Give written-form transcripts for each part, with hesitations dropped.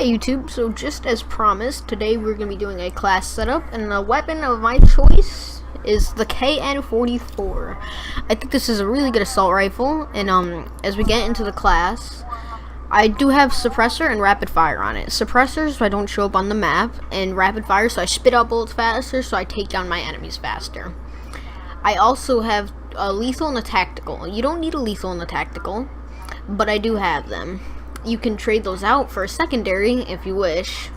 Hey YouTube, so just as promised, today we're going to be doing a class setup, and the weapon of my choice is the KN-44. I think this is a really good assault rifle, and as we get into the class, I do have suppressor and rapid fire on it. Suppressor so I don't show up on the map, and rapid fire so I spit out bullets faster so I take down my enemies faster. I also have a lethal and a tactical. You don't need a lethal and a tactical, but I do have them. You can trade those out for a secondary if you wish,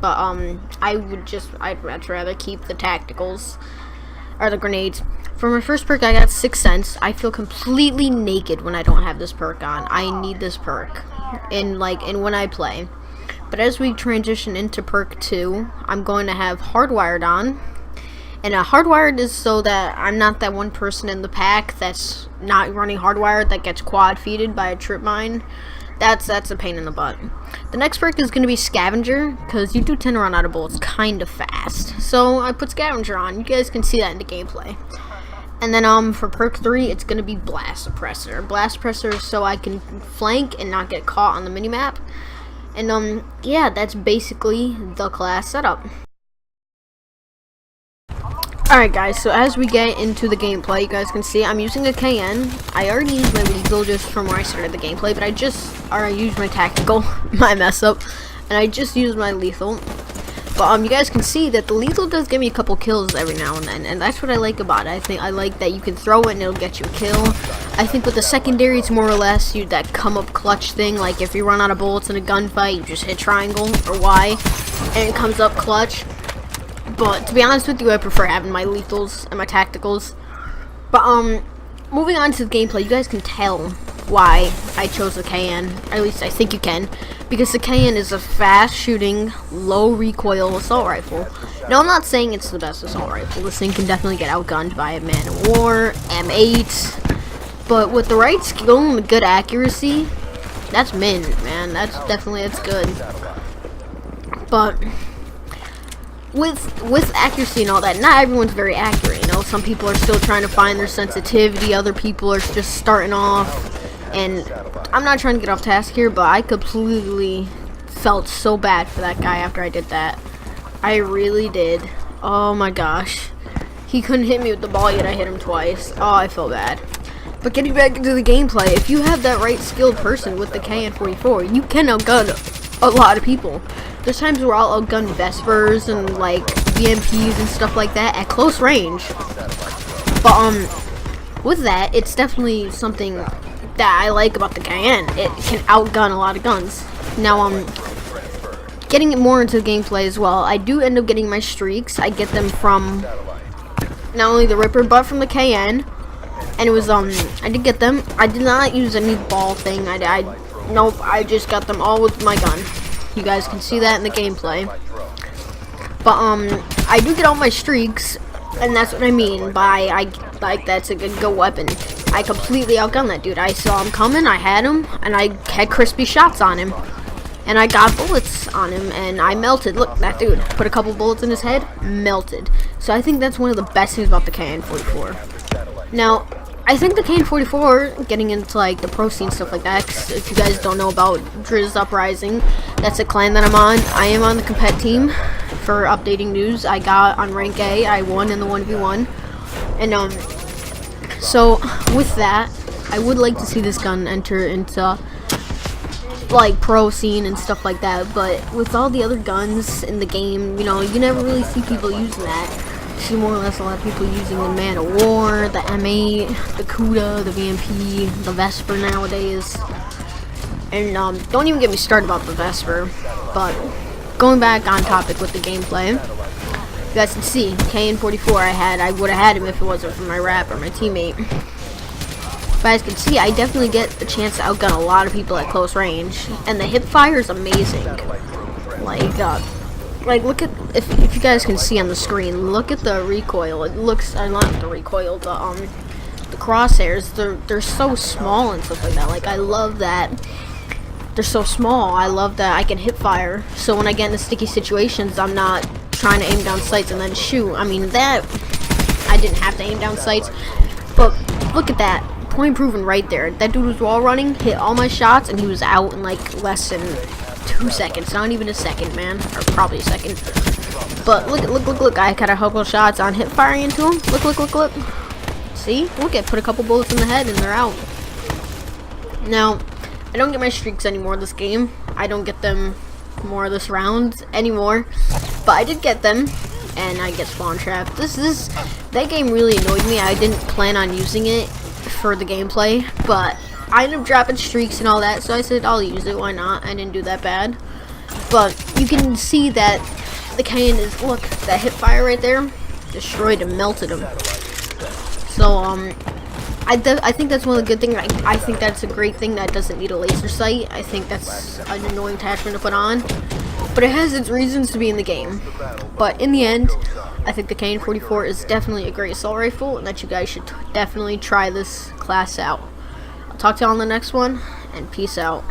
but I'd much rather keep the tacticals or the grenades. For my first perk, I got 6 cents. I feel completely naked when I don't have this perk on. I need this perk, and when I play. But as we transition into perk 2, I'm going to have hardwired on. And hardwired is so that I'm not that one person in the pack that's not running hardwired that gets quad feeded by a trip mine. That's a pain in the butt. The next perk is going to be scavenger, because you do tend to run out of bullets kind of fast. So I put scavenger on. You guys can see that in the gameplay. And then for perk 3, it's going to be blast suppressor. Blast suppressor so I can flank and not get caught on the minimap. And yeah, that's basically the class setup. Alright guys, so as we get into the gameplay, you guys can see I'm using a KN. I already used my lethal just from where I started the gameplay, but I used my tactical, my mess up, and I just used my lethal. But you guys can see that the lethal does give me a couple kills every now and then, and that's what I like about it. I like that you can throw it and it'll get you a kill. I think with the secondary, it's more or less that come up clutch thing, like if you run out of bullets in a gunfight, you just hit triangle or Y, and it comes up clutch. But to be honest with you, I prefer having my lethals and my tacticals. But moving on to the gameplay, you guys can tell why I chose the KN. At least I think you can, because the KN is a fast shooting, low recoil assault rifle. Now I'm not saying it's the best assault rifle. This thing can definitely get outgunned by a man of war, M8. But with the right skill and the good accuracy, that's mint, man. That's good. But with accuracy and all that, not everyone's very accurate, you know. Some people are still trying to find their sensitivity, other people are just starting off, and I'm not trying to get off task here, but I completely felt so bad for that guy after I did that. I really did. Oh my gosh. He couldn't hit me with the ball, yet I hit him twice. Oh, I feel bad. But getting back into the gameplay, if you have that right skilled person with the KN-44, you can outgun a lot of people. There's times where I'll outgun Vespers and like BMPs and stuff like that at close range. But with that, it's definitely something that I like about the KN. It can outgun a lot of guns. Now getting it more into the gameplay as well, I do end up getting my streaks. I get them from not only the Ripper but from the KN. And it was I did get them. I did not use any ball thing. Nope, I just got them all with my gun. You guys can see that in the gameplay. But I do get all my streaks, and that's what I mean by that's a good weapon. I completely outgunned that dude. I saw him coming, I had him, and I had crispy shots on him. And I got bullets on him, and I melted. Look, that dude put a couple bullets in his head, melted. So I think that's one of the best things about the KN-44. Now, I think the KN-44, getting into like the pro scene stuff like that, 'cause if you guys don't know about Driz Uprising, that's a clan that I'm on. I am on the compet team for updating news. I got on rank A, I won in the 1v1. And so with that, I would like to see this gun enter into like pro scene and stuff like that, but with all the other guns in the game, you know, you never really see people using that. See more or less a lot of people using the Man of War, the M8, the Cuda, the VMP, the Vesper nowadays. And don't even get me started about the Vesper. But going back on topic with the gameplay, you guys can see KN-44 I would have had him if it wasn't for my rap or my teammate. But as you can see, I definitely get a chance to outgun a lot of people at close range, and the hip fire is amazing. Like look at, if you guys can see on the screen, look at the recoil. It looks, not the recoil, the crosshairs. They're so small and stuff like that. Like I love that they're so small. I love that I can hip fire. So when I get into sticky situations, I'm not trying to aim down sights and then shoot. I mean that I didn't have to aim down sights, but look at that. Point proven right there. That dude was wall running, hit all my shots, and he was out in like less than 2 seconds, not even a second, man, or probably a second. But look, I got a couple shots on hip firing into him. Look. See, look, I put a couple bullets in the head and they're out. Now, I don't get my streaks anymore this game. I don't get them more this round anymore, but I did get them, and I get spawn trapped. That game really annoyed me. I didn't plan on using it for the gameplay, but I ended up dropping streaks and all that, so I said I'll use it. Why not? I didn't do that bad. But you can see that the KN is, look, that hip fire right there destroyed him, melted him. So I think that's one of the good things. I think that's a great thing that doesn't need a laser sight. I think that's an annoying attachment to put on, but it has its reasons to be in the game. But in the end, I think the KN-44 is definitely a great assault rifle, and that you guys should definitely try this class out. I'll talk to you on the next one, and peace out.